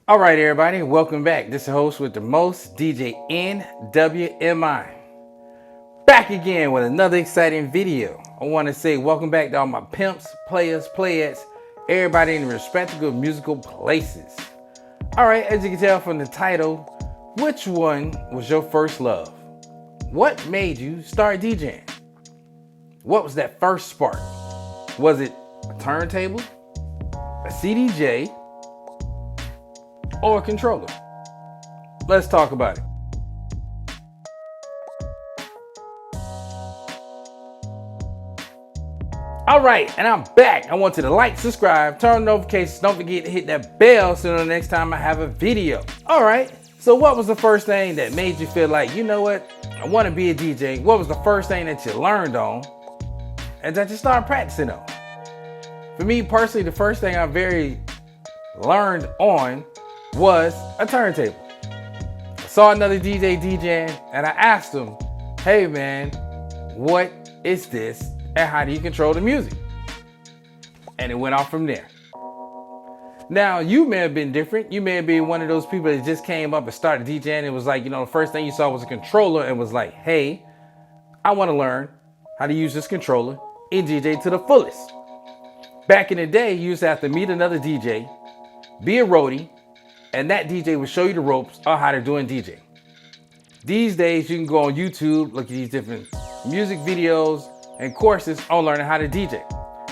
All right, everybody, welcome back. This is the host with the most, DJ NWMI. Back again with another exciting video. I want to say welcome back to all my pimps, players, playettes, everybody in respective musical places. All right, as you can tell from the title, which one was your first love? What made you start DJing? What was that first spark? Was it a turntable, a CDJ, or a controller? Let's talk about it. All right, and I'm back. I want you to like, subscribe, turn on notifications. Don't forget to hit that bell so the next time I have a video. All right, so what was the first thing that made you feel like, you know what, I want to be a DJ? What was the first thing that you learned on and that you started practicing on? For me personally, the first thing I learned on was a turntable. I saw another DJ DJing and I asked him, hey man, what is this and how do you control the music? And it went off from there. Now, you may have been different. You may have been one of those people that just came up and started DJing. It was like, you know, the first thing you saw was a controller and was like, hey, I want to learn how to use this controller and DJ to the fullest. Back in the day, you used to have to meet another DJ, be a roadie, and that DJ would show you the ropes on how to do a DJ. These days, you can go on YouTube, look at these different music videos and courses on learning how to DJ.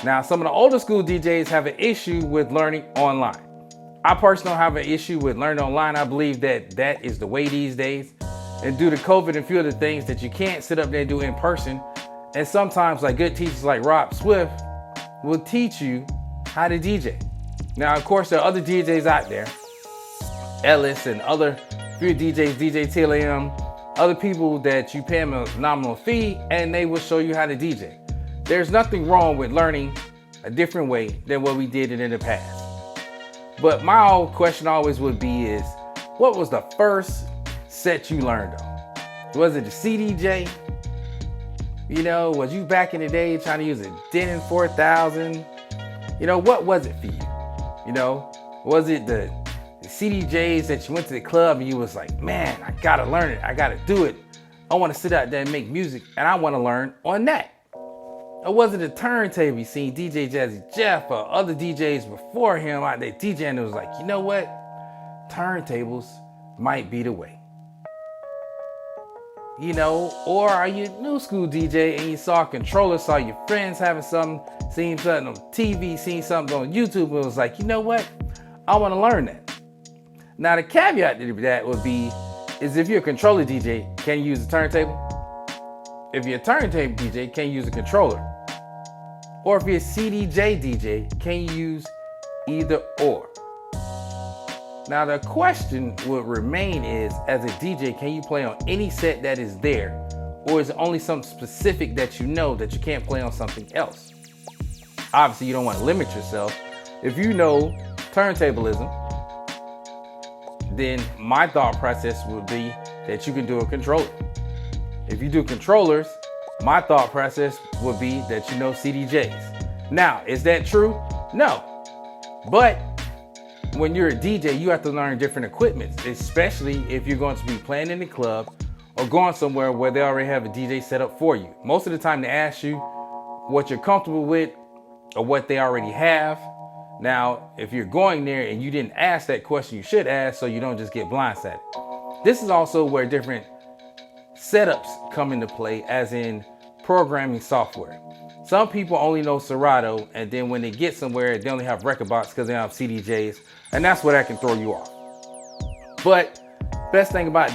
Now, some of the older school DJs have an issue with learning online. I personally don't have an issue with learning online. I believe that that is the way these days. And due to COVID and a few other things that you can't sit up there and do in person, and sometimes like good teachers like Rob Swift will teach you how to DJ. Now, of course, there are other DJs out there, Ellis and other few DJs, DJ TLM, other people that you pay them a nominal fee and they will show you how to DJ. There's nothing wrong with learning a different way than what we did it in the past. But my whole question always would be is, what was the first set you learned on? Was it the CDJ? You know, was you back in the day trying to use a Denon 4000? You know, what was it for you? You know, was it the CDJs that you went to the club and you was like, man, I gotta learn it, I gotta do it. I wanna sit out there and make music and I wanna learn on that. Or was it a turntable? You seen DJ Jazzy Jeff or other DJs before him out there DJing and it was like, you know what? Turntables might be the way. You know, or are you a new school DJ and you saw a controller, saw your friends having something, seen something on TV, seen something on YouTube and it was like, you know what? I wanna learn that. Now the caveat to that would be, is if you're a controller DJ, can you use a turntable? If you're a turntable DJ, can you use a controller? Or if you're a CDJ DJ, can you use either or? Now the question would remain is, as a DJ, can you play on any set that is there? Or is it only something specific that you know that you can't play on something else? Obviously you don't want to limit yourself. If you know turntablism, then my thought process would be that you can do a controller. If you do controllers, my thought process would be that you know CDJs. Now, is that true? No. But when you're a DJ, you have to learn different equipment, especially if you're going to be playing in the club or going somewhere where they already have a DJ set up for you. Most of the time they ask you what you're comfortable with or what they already have. Now, if you're going there and you didn't ask that question, you should ask so you don't just get blindsided. This is also where different setups come into play, as in programming software. Some people only know Serato, and then when they get somewhere, they only have record box because they don't have CDJs, and that's where that can throw you off. But best thing about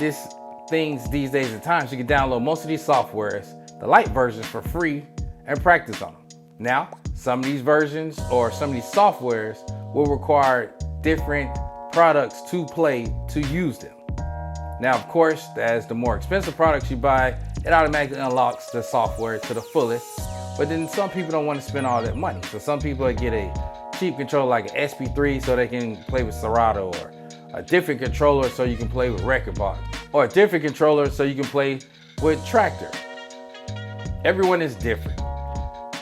things these days and times, you can download most of these softwares, the light versions for free, and practice on them. Now, some of these versions or some of these softwares will require different products to play to use them. Now, of course, as the more expensive products you buy, it automatically unlocks the software to the fullest. But then some people don't want to spend all that money. So some people get a cheap controller like an SP3 so they can play with Serato, or a different controller so you can play with record box, or a different controller so you can play with Tractor. Everyone is different.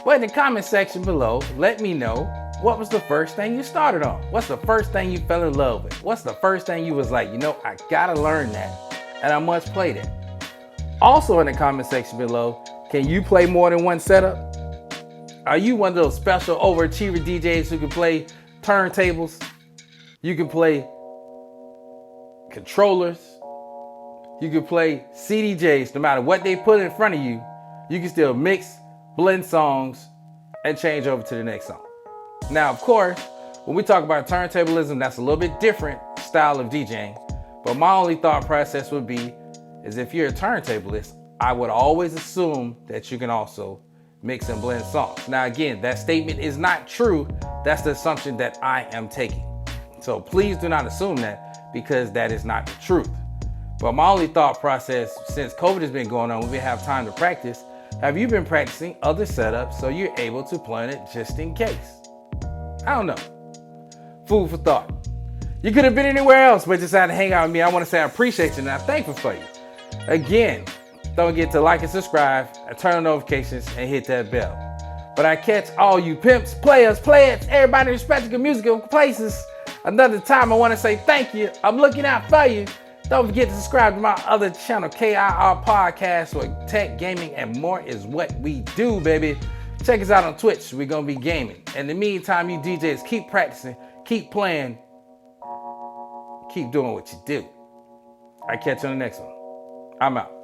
But in the comment section below, let me know what was the first thing you started on? What's the first thing you fell in love with? What's the first thing you was like, you know, I gotta learn that and I must play that. Also in the comment section below, can you play more than one setup? Are you one of those special overachiever DJs who can play turntables? You can play controllers. You can play CDJs. No matter what they put in front of you, you can still mix, blend songs, and change over to the next song. Now, of course, when we talk about turntablism, that's a little bit different style of DJing. But my only thought process would be, is if you're a turntablist, I would always assume that you can also mix and blend songs. Now, again, that statement is not true. That's the assumption that I am taking. So please do not assume that, because that is not the truth. But my only thought process, since COVID has been going on, we have time to practice. Have you been practicing other setups so you're able to plan it just in case? I don't know. Food for thought. You could have been anywhere else, but decided to hang out with me. I want to say I appreciate you and I'm thankful for you. Again, don't forget to like and subscribe, and turn on notifications, and hit that bell. But I catch all you pimps, players, players, everybody in respective musical places. Another time I want to say thank you. I'm looking out for you. Don't forget to subscribe to my other channel, KIR Podcast, where tech, gaming, and more is what we do, baby. Check us out on Twitch. We're going to be gaming. In the meantime, you DJs, keep practicing, keep playing, keep doing what you do. I'll catch you on the next one. I'm out.